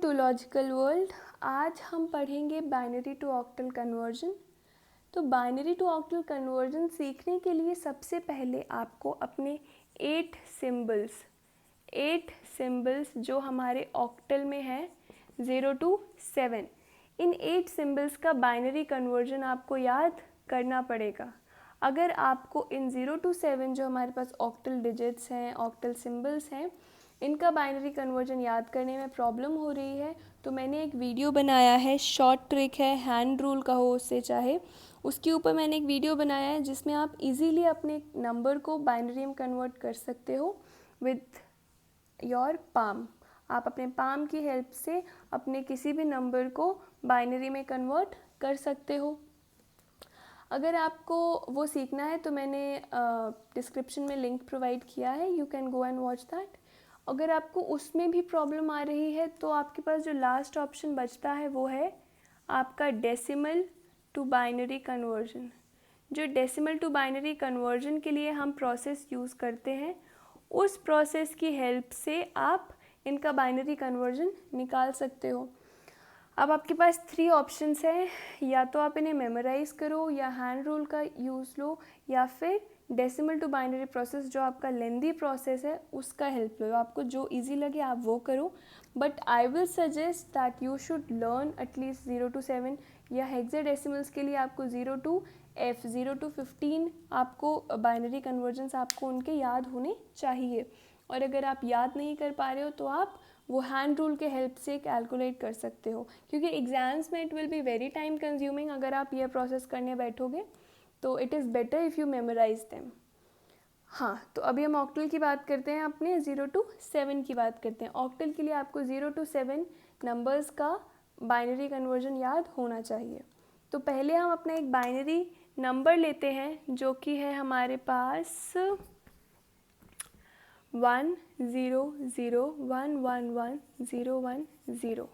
To logical world. आज हम पढ़ेंगे बाइनरी टू ऑक्टल कन्वर्जन। तो बाइनरी टू ऑक्टल कन्वर्जन सीखने के लिए सबसे पहले आपको अपने 8 सिंबल्स जो हमारे ऑक्टल में है 0 to 7, इन 8 सिंबल्स का बाइनरी कन्वर्जन आपको याद करना पड़ेगा। अगर आपको इन 0 to 7 जो हमारे पास ऑक्टल डिजिट्स हैं, ऑक्टल सिंबल्स हैं, इनका बाइनरी कन्वर्जन याद करने में प्रॉब्लम हो रही है तो मैंने एक वीडियो बनाया है, शॉर्ट ट्रिक है, हैंड रूल कहो उससे चाहे, उसके ऊपर मैंने एक वीडियो बनाया है जिसमें आप इजीली अपने नंबर को बाइनरी में कन्वर्ट कर सकते हो विथ योर पाम। आप अपने पाम की हेल्प से अपने किसी भी नंबर को बाइनरी में कन्वर्ट कर सकते हो। अगर आपको वो सीखना है तो मैंने डिस्क्रिप्शन में लिंक प्रोवाइड किया है, you can go and watch that. अगर आपको उसमें भी प्रॉब्लम आ रही है तो आपके पास जो लास्ट ऑप्शन बचता है वो है आपका डेसिमल टू बाइनरी कन्वर्जन। जो डेसिमल टू बाइनरी कन्वर्जन के लिए हम प्रोसेस यूज़ करते हैं, उस प्रोसेस की हेल्प से आप इनका बाइनरी कन्वर्जन निकाल सकते हो। अब आपके पास 3 ऑप्शंस हैं, या तो आप इन्हें मेमोराइज़ करो या हैंड रूल का यूज़ लो या फिर डेसिमल टू बाइनरी प्रोसेस जो आपका लेंदी प्रोसेस है उसका हेल्प लो। आपको जो इजी लगे आप वो करो, but I will suggest that you should learn at least 0 to 7 या हेक्साडेसिमल्स के लिए आपको 0 to F 0 to 15 आपको बाइनरी कन्वर्जन्स आपको उनके याद होने चाहिए। और अगर आप याद नहीं कर पा रहे हो तो आप वो हैंड रूल के हेल्प से कैलकुलेट कर सकते हो, क्योंकि एग्ज़ाम्स में it will be very time consuming अगर आप ये प्रोसेस करने बैठोगे, तो it is better if you memorise them. हाँ, तो अभी हम ऑक्टल की बात करते हैं, अपने 0 to 7 की बात करते हैं। ऑक्टल के लिए आपको 0 to 7 नंबर्स का बाइनरी कन्वर्जन याद होना चाहिए। तो पहले हम अपना एक बाइनरी नंबर लेते हैं जो कि है हमारे पास 100111010।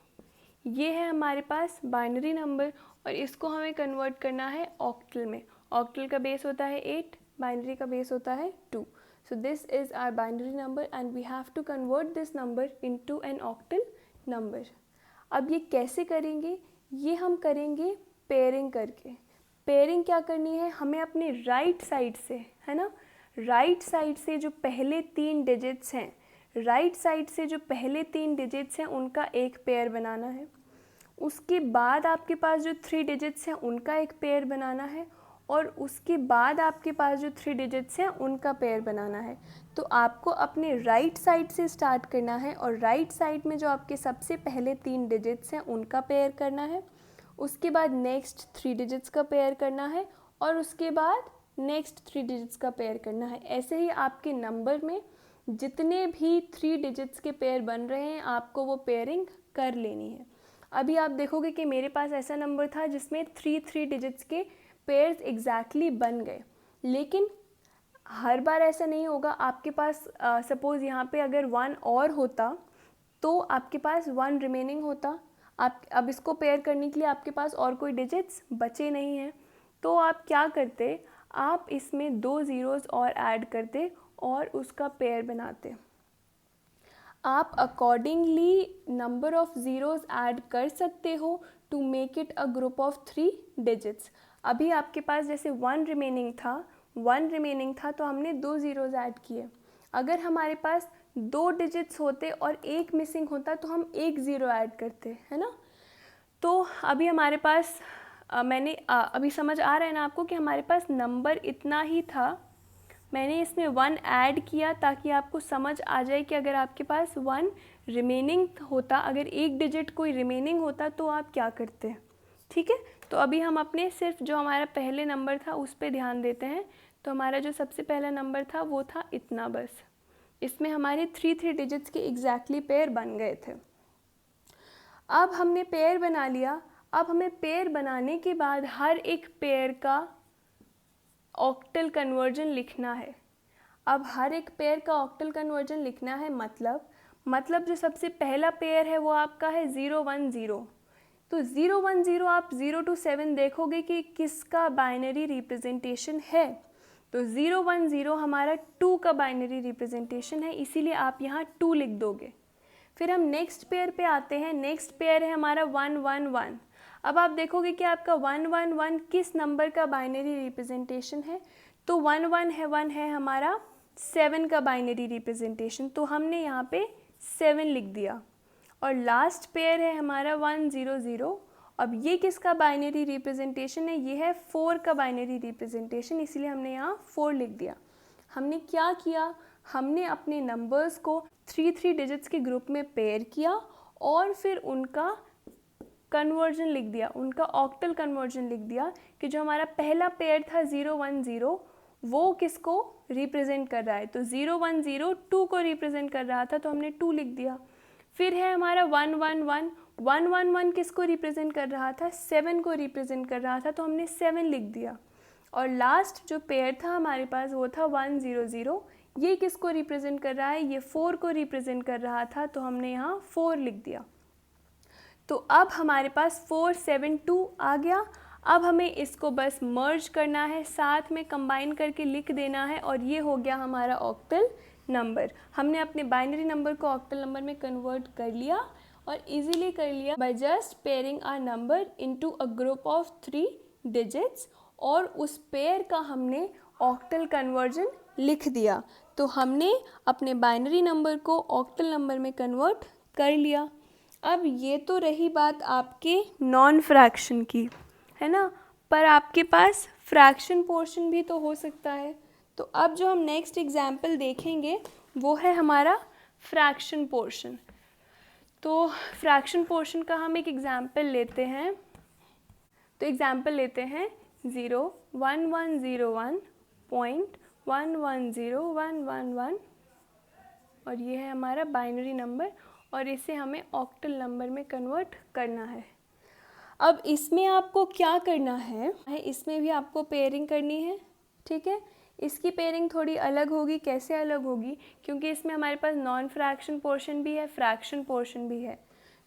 ये है हमारे पास बाइनरी नंबर और इसको हमें कन्वर्ट करना है ऑक्टल में। ऑक्टल का बेस होता है 8, बाइनरी का बेस होता है 2। So this is our binary number and we have to convert this number into an octal number. अब ये कैसे करेंगे? ये हम करेंगे पेयरिंग करके। पेयरिंग क्या करनी है? हमें अपने राइट साइड से, है ना, राइट साइड से जो पहले 3 डिजिट्स हैं, राइट साइड से जो पहले 3 डिजिट्स हैं उनका एक पेयर बनाना है। उसके बाद आपके पास जो 3 डिजिट्स हैं उनका एक पेयर बनाना है और उसके बाद आपके पास जो 3 डिजिट्स हैं उनका पेयर बनाना है। तो आपको अपने राइट साइड से स्टार्ट करना है और राइट साइड में जो आपके सबसे पहले 3 डिजिट्स हैं उनका पेयर करना है। उसके बाद नेक्स्ट 3 डिजिट्स का पेयर करना है और उसके बाद नेक्स्ट 3 डिजिट्स का पेयर करना है। ऐसे ही आपके नंबर में जितने भी 3 डिजिट्स के पेयर बन रहे हैं आपको वो पेयरिंग कर लेनी है। अभी आप देखोगे कि मेरे पास ऐसा नंबर था जिसमें 3 डिजिट्स के पेयर्स एग्जैक्टली बन गए, लेकिन हर बार ऐसा नहीं होगा। आपके पास सपोज़ यहाँ पे अगर 1 और होता तो आपके पास 1 रिमेनिंग होता। आप अब इसको पेयर करने के लिए आपके पास और कोई डिजिट्स बचे नहीं हैं, तो आप क्या करते? आप इसमें 2 ज़ीरोज़ और ऐड करते और उसका पेयर बनाते। आप accordingly number of zeros add कर सकते हो to make it a group of 3 digits. अभी आपके पास जैसे 1 रिमेनिंग था तो हमने 2 ज़ीरोज़ ऐड किए। अगर हमारे पास 2 डिजिट्स होते और एक मिसिंग होता तो हम 1 ज़ीरो ऐड करते, है ना। तो अभी हमारे पास अभी समझ आ रहा है ना आपको कि हमारे पास नंबर इतना ही था, मैंने इसमें 1 ऐड किया ताकि आपको समझ आ जाए कि अगर आपके पास 1 रिमेनिंग होता, अगर एक डिजिट कोई रिमेनिंग होता तो आप क्या करते, ठीक है। तो अभी हम अपने सिर्फ जो हमारा पहले नंबर था उस पर ध्यान देते हैं। तो हमारा जो सबसे पहला नंबर था वो था इतना, बस इसमें हमारे 3 डिजिट्स के एग्जैक्टली पेयर बन गए थे। अब हमने पेयर बना लिया। अब हमें पेयर बनाने के बाद हर एक पेयर का ऑक्टल कन्वर्जन लिखना है। अब हर एक पेयर का ऑक्टल कन्वर्जन लिखना है, मतलब जो सबसे पहला पेयर है वो आपका है 010। तो 010 आप 0 to 7 देखोगे कि किसका बाइनरी रिप्रेजेंटेशन है। तो 010 हमारा 2 का बाइनरी रिप्रेजेंटेशन है, इसीलिए आप यहाँ 2 लिख दोगे। फिर हम नेक्स्ट पेयर पे आते हैं। नेक्स्ट पेयर है हमारा 1 1 1। अब आप देखोगे कि आपका 1 1 1 किस नंबर का बाइनरी रिप्रेजेंटेशन है, तो 1 1 है हमारा 7 का बाइनरी रिप्रेजेंटेशन, तो हमने यहाँ पे 7 लिख दिया। और लास्ट पेयर है हमारा 1 0 0। अब ये किसका बाइनरी रिप्रेजेंटेशन है, ये है 4 का बाइनरी रिप्रेजेंटेशन, इसीलिए हमने यहाँ 4 लिख दिया। हमने क्या किया, हमने अपने नंबर्स को 3 डिजिट्स के ग्रुप में पेयर किया और फिर उनका कन्वर्जन लिख दिया, उनका ऑक्टल कन्वर्जन लिख दिया कि जो हमारा पहला पेयर था 0 1 0 वो किसको रिप्रेजेंट कर रहा है, तो 0 1 0 2 को रिप्रेजेंट कर रहा था, तो हमने 2 लिख दिया। फिर है हमारा 1 1 1, 1 1 1 किसको रिप्रेजेंट कर रहा था, 7 को रिप्रेजेंट कर रहा था, तो हमने 7 लिख दिया। और लास्ट जो पेयर था हमारे पास वो था 1 0 0, ये किसको रिप्रेजेंट कर रहा है, ये 4 को रिप्रेजेंट कर रहा था, तो हमने यहाँ 4 लिख दिया। तो अब हमारे पास 4 7 2 आ गया। अब हमें इसको बस मर्ज करना है, साथ में कंबाइन करके लिख देना है और ये हो गया हमारा ऑक्टल नंबर। हमने अपने बाइनरी नंबर को ऑक्टल नंबर में कन्वर्ट कर लिया और इजीली कर लिया by just pairing our number into a group of 3 digits, और उस पेयर का हमने ऑक्टल कन्वर्जन लिख दिया। तो हमने अपने बाइनरी नंबर को ऑक्टल नंबर में कन्वर्ट कर लिया। अब ये तो रही बात आपके नॉन फ्रैक्शन की, है ना, पर आपके पास फ्रैक्शन पोर्शन भी तो हो सकता है। तो अब जो हम नेक्स्ट एग्जाम्पल देखेंगे वो है हमारा फ्रैक्शन पोर्शन। तो फ्रैक्शन पोर्शन का हम एक एग्जाम्पल लेते हैं। तो एग्जाम्पल लेते हैं 0.1101.110111 और ये है हमारा बाइनरी नंबर और इसे हमें ऑक्टल नंबर में कन्वर्ट करना है। अब इसमें आपको क्या करना है, इसमें भी आपको पेयरिंग करनी है, ठीक है। इसकी पेयरिंग थोड़ी अलग होगी। कैसे अलग होगी, क्योंकि इसमें हमारे पास नॉन फ्रैक्शन पोर्शन भी है, फ्रैक्शन पोर्शन भी है।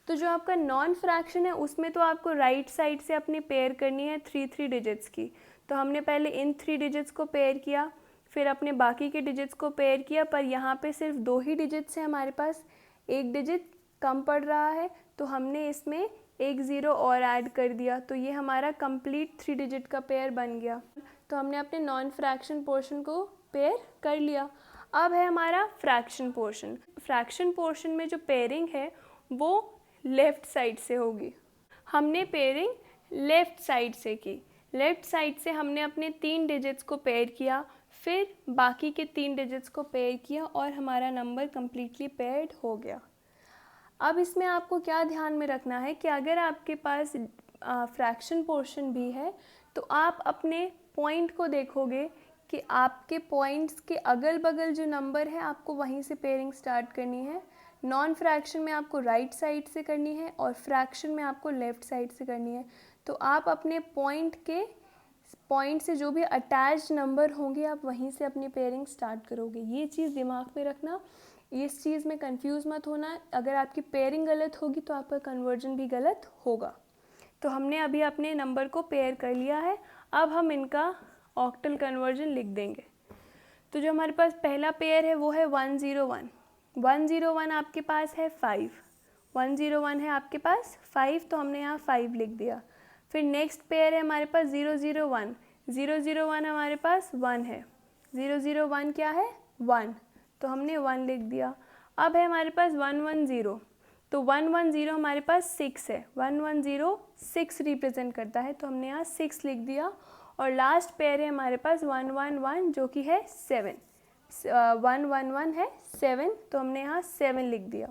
तो जो आपका नॉन फ्रैक्शन है उसमें तो आपको राइट साइड से अपनी पेयर करनी है 3 डिजिट्स की। तो हमने पहले इन 3 डिजिट्स को पेयर किया, फिर अपने बाकी के डिजिट्स को पेयर किया, पर यहाँ पे सिर्फ 2 ही डिजिट्स हैं हमारे पास, एक डिजिट कम पड़ रहा है, तो हमने इसमें एक 0 और ऐड कर दिया, तो ये हमारा कंप्लीट 3 डिजिट का पेयर बन गया। तो हमने अपने नॉन फ्रैक्शन पोर्शन को पेयर कर लिया। अब है हमारा फ्रैक्शन पोर्शन। फ्रैक्शन पोर्शन में जो पेयरिंग है वो लेफ़्ट साइड से होगी। हमने पेयरिंग लेफ़्ट साइड से की। लेफ़्ट साइड से हमने अपने 3 डिजिट्स को पेयर किया, फिर बाकी के 3 डिजिट्स को पेयर किया और हमारा नंबर कम्प्लीटली पेयर्ड हो गया। अब इसमें आपको क्या ध्यान में रखना है कि अगर आपके पास फ्रैक्शन पोर्शन भी है तो आप अपने पॉइंट को देखोगे कि आपके पॉइंट्स के अगल बगल जो नंबर है आपको वहीं से पेयरिंग स्टार्ट करनी है। नॉन फ्रैक्शन में आपको राइट साइड से करनी है और फ्रैक्शन में आपको लेफ़्ट साइड से करनी है। तो आप अपने पॉइंट से जो भी अटैच्ड नंबर होंगे आप वहीं से अपनी पेयरिंग स्टार्ट करोगे। ये चीज़ दिमाग में रखना, इस चीज़ में कंफ्यूज मत होना। अगर आपकी पेयरिंग गलत होगी तो आपका कन्वर्जन भी गलत होगा। तो हमने अभी अपने नंबर को पेयर कर लिया है, अब हम इनका ऑक्टल कन्वर्जन लिख देंगे। तो जो हमारे पास पहला पेयर है वो है 101। 101 आपके पास है 5, 101 है आपके पास 5, तो हमने यहाँ 5 लिख दिया। फिर नेक्स्ट पेयर है हमारे पास 001। 001 हमारे पास 1 है, 001 क्या है 1, तो हमने 1 लिख दिया। अब है हमारे पास 110, तो 110 हमारे पास 6 है, 110 6 रिप्रेजेंट करता है, तो हमने यहाँ 6 लिख दिया। और लास्ट पेयर है हमारे पास 111 जो कि है 7, 111 है 7, तो हमने यहाँ 7 लिख दिया।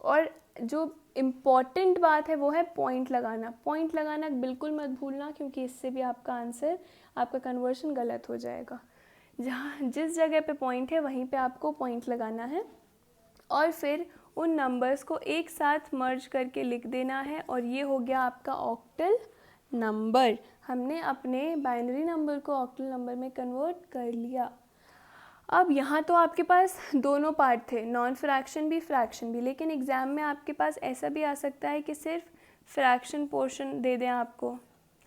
और जो इम्पॉर्टेंट बात है वो है पॉइंट लगाना। पॉइंट लगाना बिल्कुल मत भूलना, क्योंकि इससे भी आपका आंसर, आपका कन्वर्शन गलत हो जाएगा। जिस जगह पे पॉइंट है वहीं पे आपको पॉइंट लगाना है और फिर उन नंबर्स को एक साथ मर्ज करके लिख देना है और ये हो गया आपका ऑक्टल नंबर। हमने अपने बाइनरी नंबर को ऑक्टल नंबर में कन्वर्ट कर लिया। अब यहाँ तो आपके पास दोनों पार्ट थे, नॉन फ्रैक्शन भी फ्रैक्शन भी, लेकिन एग्ज़ाम में आपके पास ऐसा भी आ सकता है कि सिर्फ फ्रैक्शन पोर्शन दे दें आपको,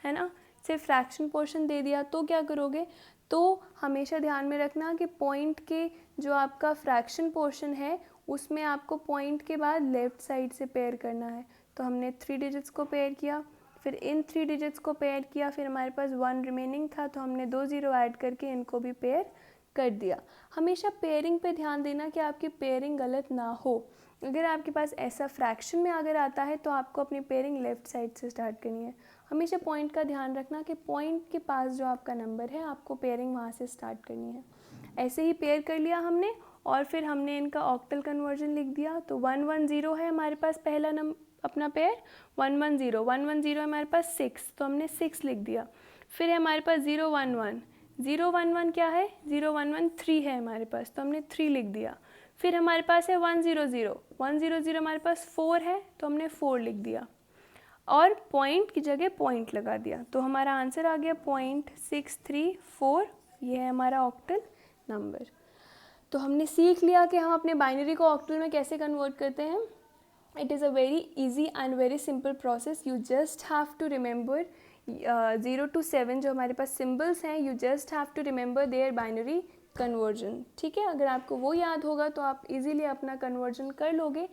है ना, सिर्फ फ्रैक्शन पोर्शन दे दिया तो क्या करोगे। तो हमेशा ध्यान में रखना कि पॉइंट के जो आपका फ्रैक्शन पोर्शन है उसमें आपको पॉइंट के बाद लेफ़्ट साइड से पेयर करना है। तो हमने 3 डिजिट्स को पेयर किया, फिर इन 3 डिजिट्स को पेयर किया, फिर हमारे पास 1 रिमेनिंग था तो हमने 2 ज़ीरो ऐड करके इनको भी पेयर कर दिया। हमेशा पेयरिंग पे ध्यान देना कि आपकी पेयरिंग गलत ना हो। अगर आपके पास ऐसा फ्रैक्शन में अगर आता है तो आपको अपनी पेयरिंग लेफ़्ट साइड से स्टार्ट करनी है। हमेशा पॉइंट का ध्यान रखना कि पॉइंट के पास जो आपका नंबर है आपको पेयरिंग वहाँ से स्टार्ट करनी है। ऐसे ही पेयर कर लिया हमने और फिर हमने इनका ऑक्टल कन्वर्जन लिख दिया। तो 110 है हमारे पास पहला अपना पेयर, 110 है हमारे पास 6, तो हमने 6 लिख दिया। फिर है हमारे पास 011 क्या है, 011 3 है हमारे पास, तो हमने 3 लिख दिया। फिर हमारे पास है 100 हमारे पास 4 है तो हमने 4 लिख दिया और पॉइंट की जगह पॉइंट लगा दिया। तो हमारा आंसर आ गया 0.634। ये है हमारा ऑक्टल नंबर। तो हमने सीख लिया कि हम अपने बाइनरी को ऑक्टल में कैसे कन्वर्ट करते हैं। It is a very easy and very simple process. You just have to remember 0 to 7 जो हमारे पास सिम्बल्स हैं, you just have to remember their binary conversion. ठीक है, अगर आपको वो याद होगा तो आप इजीली अपना कन्वर्जन कर लोगे।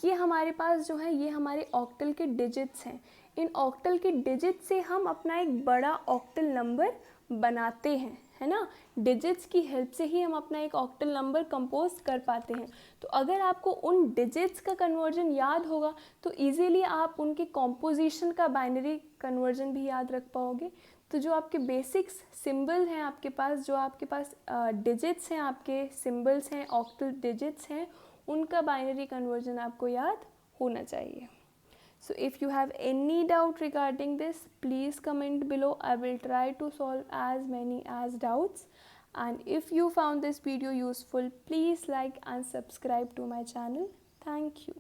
ये हमारे पास जो है ये हमारे ऑक्टल के डिजिट्स हैं। इन ऑक्टल के डिजिट से हम अपना एक बड़ा ऑक्टल नंबर बनाते हैं, है ना। डिजिट्स की हेल्प से ही हम अपना एक ऑक्टल नंबर कंपोज कर पाते हैं। तो अगर आपको उन डिजिट्स का कन्वर्जन याद होगा तो इजीली आप उनके कॉम्पोजिशन का बाइनरी कन्वर्जन भी याद रख पाओगे। तो जो आपके बेसिक्स सिंबल हैं आपके पास, जो आपके पास डिजिट्स हैं, आपके सिंबल्स हैं, ऑक्टल डिजिट्स हैं, उनका बाइनरी कन्वर्जन आपको याद होना चाहिए। So if you have any doubt regarding this, please comment below. I will try to solve as many as doubts. And if you found this video useful, please like and subscribe to my channel. Thank you.